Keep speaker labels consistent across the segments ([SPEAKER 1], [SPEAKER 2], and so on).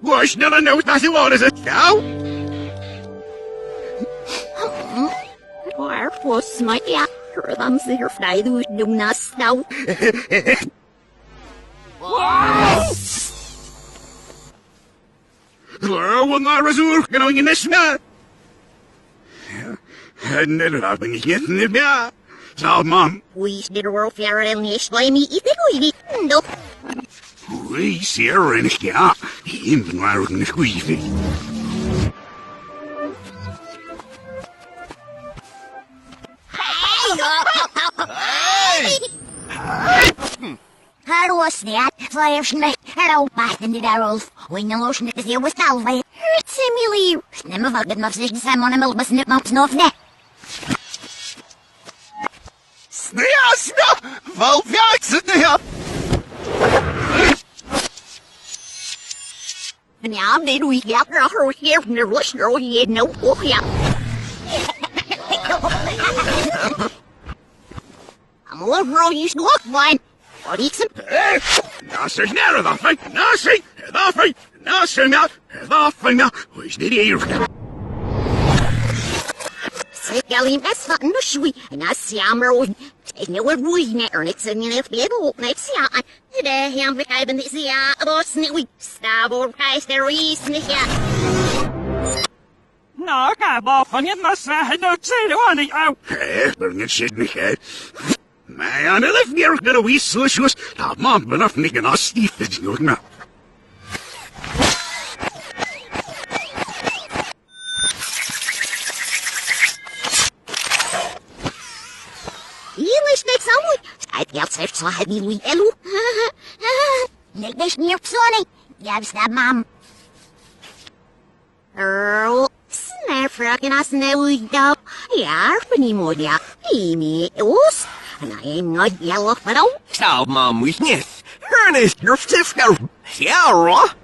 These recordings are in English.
[SPEAKER 1] Wash never knows that you want, is it? Now?
[SPEAKER 2] Waar was my actor? Dan zeer vrij doe ik doen naast nou.
[SPEAKER 1] Well, not resume, going in this man. Never have been getting it, yeah. So, Mom.
[SPEAKER 2] We did a world fair and you slay me if it no.
[SPEAKER 1] We see her in a car. Him and I in the squeeze.
[SPEAKER 2] How was that? Flash me. Hello, back in the arrows. When the lotion is here with Alvay. Hurt simile. Never fucking enough sich Simon and Melbus nip mops no fne.
[SPEAKER 1] Snea, Val Jackson here.
[SPEAKER 2] Now did we get her here from the rush girl he had no oh yeah. I'm all girl used to look fine. What is it?
[SPEAKER 1] Nasser near the fight, Nasser, the fight, Nasser not, the finger, who's the ear.
[SPEAKER 2] Say, Gally, that's not no sweet, and I see I'm rolling. Take no wood netter, and it's in the little next year. Today, I'm behaving this year, about sneaky, stab or price there is in the year.
[SPEAKER 3] No, I bought for you, no, sir, I don't say the one out.
[SPEAKER 1] Bring it shit in the head. Man, I left near a wee slush. Now, Mom, but enough nicking us, Steve, is going now.
[SPEAKER 2] English next someone. I guess I've saw heavy we hello. Next near Sonny. Yes, that Mom. Earl. Snare fracking us now we go. Yeah, anymore, yeah. Me, it was. And I am not yellow at all.
[SPEAKER 3] So, Mom, we can't. Ernest, your sister. Yeah, right?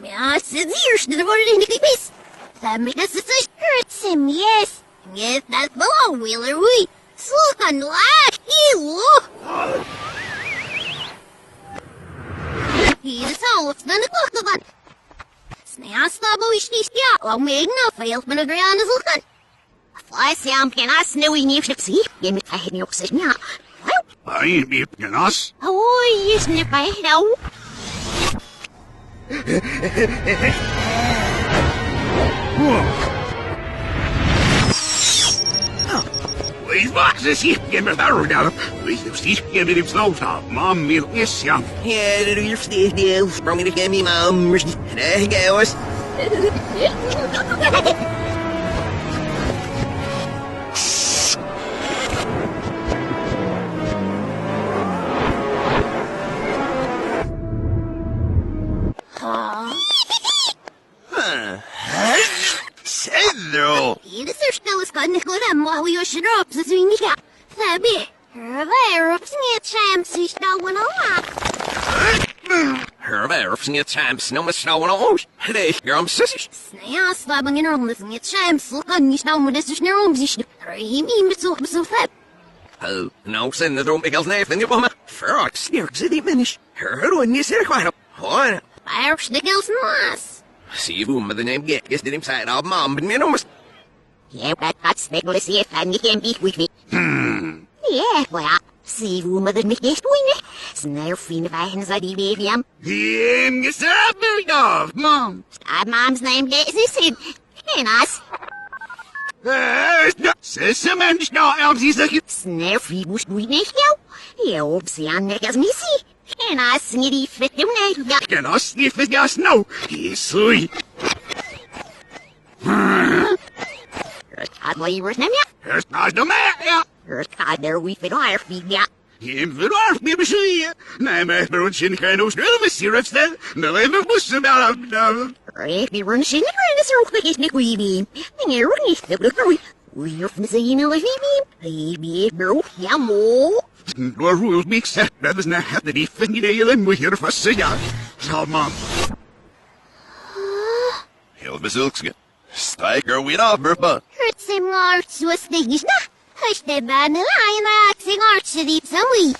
[SPEAKER 2] Ja, ze is hier, er worden in de klippes. Dat met dat ze hurts him, yes. Yes, dat below wheeler we. Slook on laag, look. Hier is alles dan de klokken van. Snel stappen we niet ja, lang mee nog veel van de ground is lokken. Fly sound can I snowy near to see. Je met hij niet op zich ja.
[SPEAKER 1] I ain't beeping us.
[SPEAKER 2] Oh, je snip bij nou.
[SPEAKER 1] Wees boxes hier, give me that down. Wees the steep, give me the snow top. Mom, me, yes, young.
[SPEAKER 3] Yeah, do your stiff deal. From me to get me, Mom. There you go.
[SPEAKER 1] Cedro!
[SPEAKER 2] Hier is er snel eens kan ik hem while we should up so we niet ja. Fabi. There ups niet champs is nou een lot.
[SPEAKER 3] Her sniet champs, no snow and all. Hey, girl, sissy.
[SPEAKER 2] Snel slabbing in om this niet champs kan niet nou met deze sneeuw zich. Hij me met zo fab.
[SPEAKER 3] Oh, no, send the drum because knife in your mama. Frog, sneer, city finish. Her one is here quite up. What?
[SPEAKER 2] Fire snickels nice.
[SPEAKER 3] See whom the name get is the inside of Mom, but me no must.
[SPEAKER 2] Yeah, that's Nicholas here, and you can beat with me. Yeah, well, see whom the me get winning. Snare fiend of hands I leave him.
[SPEAKER 1] Him, you stop me off, Mom.
[SPEAKER 2] Stop Mom's name, is this it? And us.
[SPEAKER 1] Sissem and snow elms is the
[SPEAKER 2] Snare free bush winning you. You hope see on neck as me see. And I snitty fit you now.
[SPEAKER 1] Can I sniff it, yes, no. He's sweet.
[SPEAKER 2] God, what you were name ya?
[SPEAKER 1] There's not no matter.
[SPEAKER 2] God, there we fit our feet ya.
[SPEAKER 1] Him for our baby see. Nej, men brun sin kan och snäll med syrups där. När det är bussen bara.
[SPEAKER 2] If you run sin in this room, it's Nick Weeby. And you're running the blue. We're from the scene of baby, bro, yeah, more.
[SPEAKER 1] Vår rules set brothers now have the defending alien we here for say ja. Så Mom.
[SPEAKER 4] Heel bezoekske. Strijker weer af, burpa.
[SPEAKER 2] Hurts him arts was things na. Hush the bad the lion acting arts to deep some wee.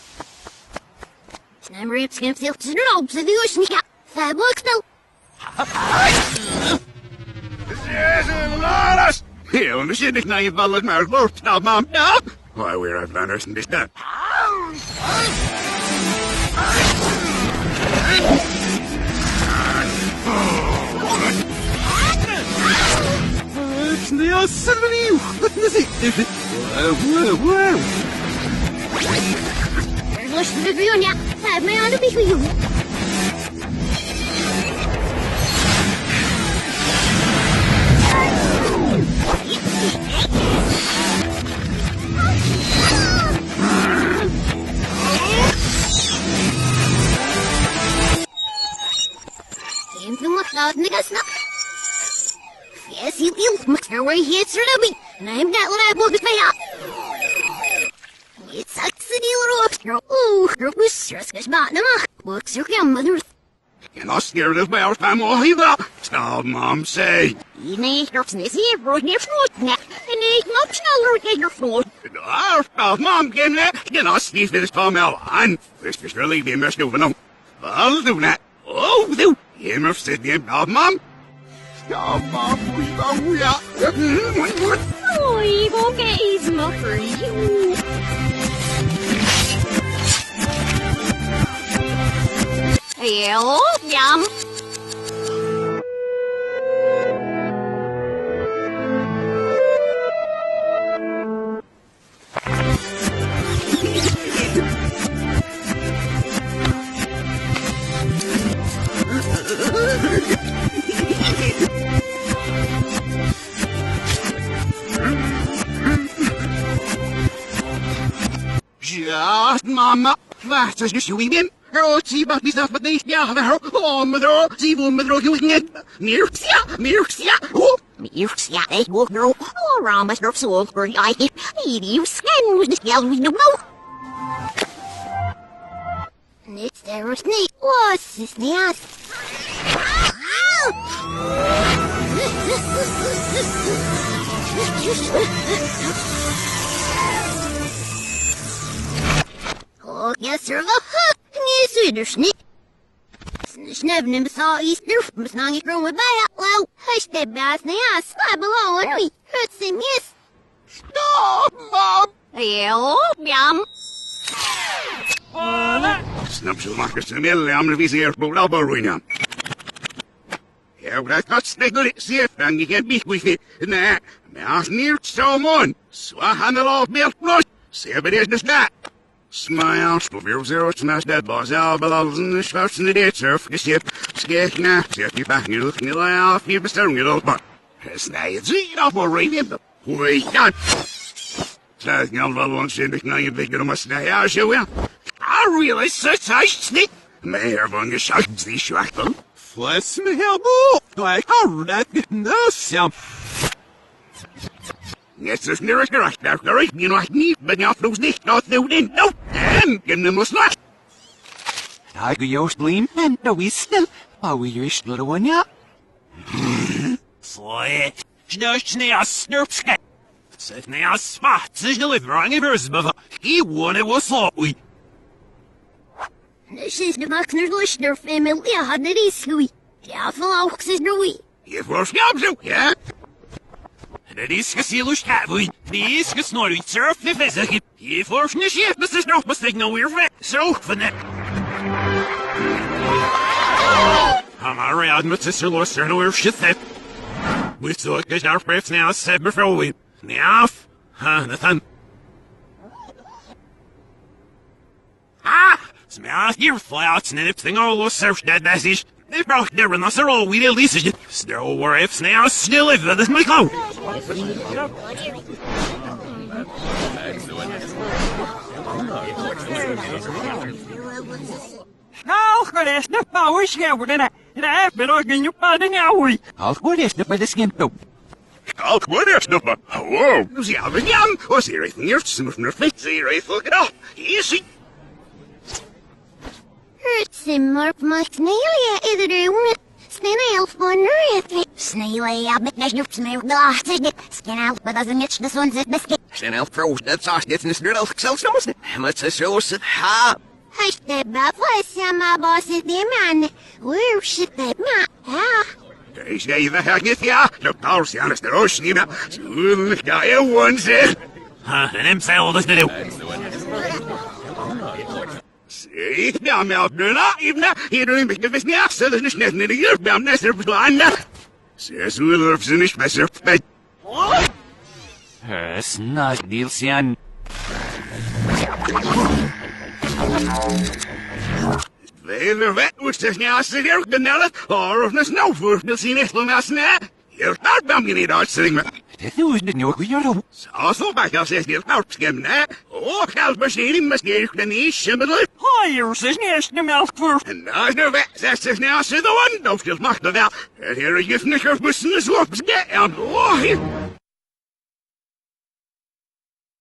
[SPEAKER 2] Snam rips himself to the ropes of the ocean cat. Fab looks no.
[SPEAKER 1] Laras! Heel, de zin ik naar je ballen maar loopt. Nou, mam, ja. Why, we're at Van Ersen this time. It's the S01E21. What is it? Whoa.
[SPEAKER 2] Lush the Brunia. Fab me on the beat with you. Came to my thought, niggas now. Yes, you must know where he hits her to me, and I'm not what I want to pay out. It sucks the dealer off. Oh, her was stressed as bad enough. Looks your grandmother.
[SPEAKER 1] You're not scared of my family either. Stop, Mom, say.
[SPEAKER 2] Nee, dat is niet zeer brood, niet vroeg, nee. En ik nog sneller tegen de vroeg.
[SPEAKER 1] Stop, Mom, get that. You're not Steve this time out. And this is really the mess over now. I'll do that. Oh, do. You must sit there, Mom. Stop, Mom, we are.
[SPEAKER 2] Oh, you won't get easy for you. Hello, yum.
[SPEAKER 1] Just, Mama. That's as you win. Oh, see, but these stuff, but they, yeah, oh, mother, see, mother, you in Mircia, oh.
[SPEAKER 2] Mircia, they will grow all around my soul for I hit. You skin with the yellow in the mouth. It's there, snake. What's this nest? Oh, yes, sir. Yes, sir, snake. Snevnim saw Easter, but now you throw it back. Well, hush that bass now, slap along on me. Hurts him, yes.
[SPEAKER 1] Stop, Mom.
[SPEAKER 2] Hello, yum.
[SPEAKER 1] Snap zo makkelijk zijn middelen aan de vizier voor de alboruina. Ja, dat gaat stegel zeer van je geen bieg with it. Nee, maar als niet zo man. Zwaar handel op beeld. Zeer bedrijf dat. Smile, probeer zero smash that boss out, belals in the shots in the dead surf, the ship, sketch now, set you back, you look, you lay off, you bestirring it all, but it's now it's eat off or rain, wait, God. Slash, you little one, shit, now you big little mustache, I show you. I really such a sneak. May have on your shots, these shackle.
[SPEAKER 4] Bless me, help, like, how that no some.
[SPEAKER 1] Yes, there's near us, right, you know, I need, but now those nicht not doing no, and give them a slash.
[SPEAKER 4] I go your gleam, and no, we still, we wish little one, yeah. Slit, snurch, snurps, sit now, spots, is delivering a verse, but he wanted was thought we.
[SPEAKER 2] This is the Buckner's listener family, I had it easily. Yeah, follow, is no we.
[SPEAKER 1] You first job, so, yeah.
[SPEAKER 4] Det ska se lust här vi. Det ska snarare surf det fästigt. I forskning chef det är nog bestämt nog vi så för det. I'm around med sister Luster no we're shit that. We saw get our preps now said before we. Now, Nathan. Smell your flowers and everything all those surf that message. They brought their rhinoceros all we released it. Still were ifs now still if this my clothes.
[SPEAKER 5] Nou, gerecht de power schouder en daar ben ik in je padden nou.
[SPEAKER 4] Als goed is dat bij de skin toe.
[SPEAKER 1] Als goed is dat maar. Wow. Zie je Jan? Was hier even hier smooth naar vlieg. Zie je even look it up. Easy.
[SPEAKER 2] Hurts him, Mark, my snail, either doing it. snin elf on earth. Snee up met measure smear the skin out, but doesn't itch the sun's biscuit.
[SPEAKER 3] Sen elf froos dat saus dit in de elf zelfs nog eens. Maar het is zo zit ha.
[SPEAKER 2] Hush the buffalo, my boss is the man. Where should they ma?
[SPEAKER 1] Is jij de hek niet, ja? De paus, ja, is de roos niet meer. Zo, ga je wonzen.
[SPEAKER 4] Ha, en hem zei al dat te doen.
[SPEAKER 1] Zeg, ja, melk nu na, even hier doen we de wisniacht, dat is net in de jeugd, bij hem net er belangrijk. Ze zullen ze niet besser bij.
[SPEAKER 4] Snart Nielsen.
[SPEAKER 1] Vele wet moest er niet als ze hier genellen, of een snowvoer wil zien echt om als ne. Hier staat bij me niet uitzingen.
[SPEAKER 4] Dat is niet nog weer.
[SPEAKER 1] Zo bij als is hier nou schimmel, hè? Oh, geldbesteding, misschien ik ben niet schimmel.
[SPEAKER 5] Hier is niet de melkvoer.
[SPEAKER 1] En daar is de wet, zegt zich niet als ze de wand, of je mag er wel. Hier is je niet, of moesten ze op, en oh, hier.